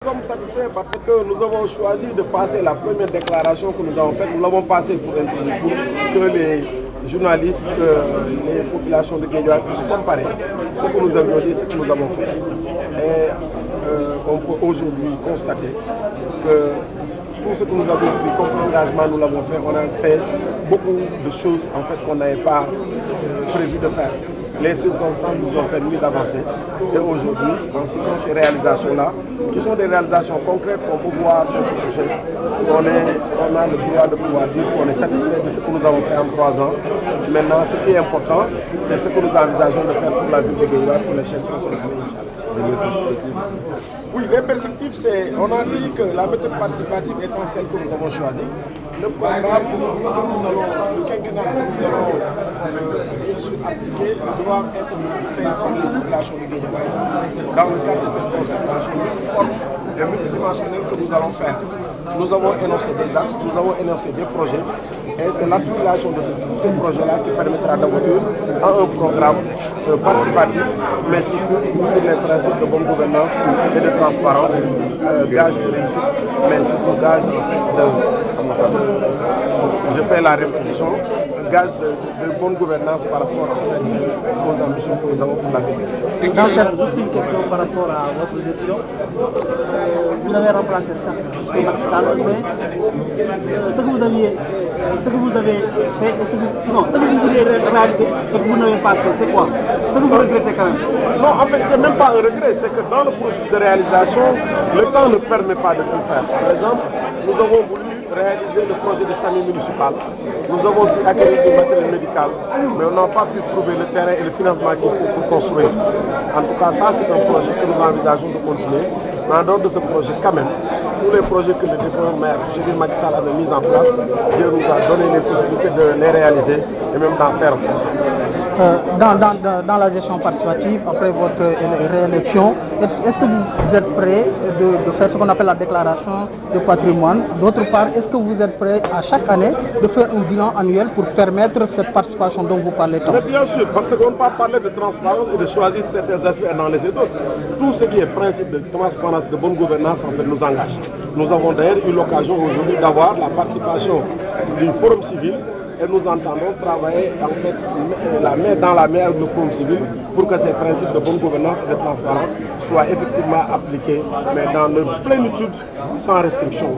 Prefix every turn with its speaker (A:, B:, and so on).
A: Nous sommes satisfaits parce que nous avons choisi de passer la première déclaration que nous avons faite. Nous l'avons passée pour que les journalistes, que les populations de Guédiawaye puissent comparer ce que nous avions dit, ce que nous avons fait. Et on peut aujourd'hui constater que tout ce que nous avons pris comme engagement, nous l'avons fait. On a fait beaucoup de choses en fait qu'on n'avait pas prévu de faire. Les circonstances nous ont permis d'avancer. Et aujourd'hui, en citant ces réalisations-là, qui sont des réalisations concrètes qu'on peut voir sur le projet, on a le droit de pouvoir dire qu'on est satisfait de ce que nous avons fait en 3 ans. Maintenant, ce qui est important, c'est ce que nous envisageons de faire pour la ville de Guédiawaye pour les chaînes nationales, Inch'Allah. Oui, les perspectives, c'est, on a dit que la méthode participative étant celle que nous avons choisie, le programme que nous allons, le quinquennat que nous allons appliquer doit être fait par les populations de Guédiawaye dans le cadre de cette concertation multiforme et multidimensionnelle que nous allons faire. Nous avons énoncé des axes, nous avons énoncé des projets et c'est l'articulation de ces projets-là qui permettra d'aboutir à un programme participatif, mais surtout sur les principes de bonne gouvernance et de transparence, gage de réussite, mais surtout gage je fais la répétition, gage de bonne gouvernance par rapport aux ambitions que nous avons pour la ville.
B: Juste une question par rapport à votre gestion. Vous avez remplacé ça, mais ce que vous avez fait, ce que vous vouliez réaliser et que vous n'avez pas fait, c'est quoi? Ce que vous regrettez quand même?
A: Non, en fait, c'est même pas un regret, c'est que dans le processus de réalisation, le temps ne permet pas de tout faire. Par exemple, nous avons voulu réaliser le projet de SAMU municipal. Nous avons pu acquérir du matériel médical, mais on n'a pas pu trouver le terrain et le financement qu'il faut pour construire. En tout cas, ça c'est un projet que nous envisageons de continuer. Mais en dehors de ce projet, quand même, tous les projets que le défunt maire, Macky Sall, avait mis en place, Dieu nous a donné les possibilités de les réaliser et même d'en faire.
B: Dans la gestion participative, après votre réélection, est-ce que vous êtes prêt de faire ce qu'on appelle la déclaration de patrimoine? D'autre part, est-ce que vous êtes prêt à chaque année de faire un bilan annuel pour permettre cette participation dont vous parlez tant?
A: Mais bien sûr, parce qu'on ne peut pas parler de transparence et de choisir certains aspects et d'en laisser d'autres. Tout ce qui est principe de transparence, de bonne gouvernance, en fait, nous engage. Nous avons d'ailleurs eu l'occasion aujourd'hui d'avoir la participation du Forum civil et nous entendons travailler en fait la main dans la main avec le Forum civil pour que ces principes de bonne gouvernance et de transparence soient effectivement appliqués, mais dans leur plénitude, sans restriction.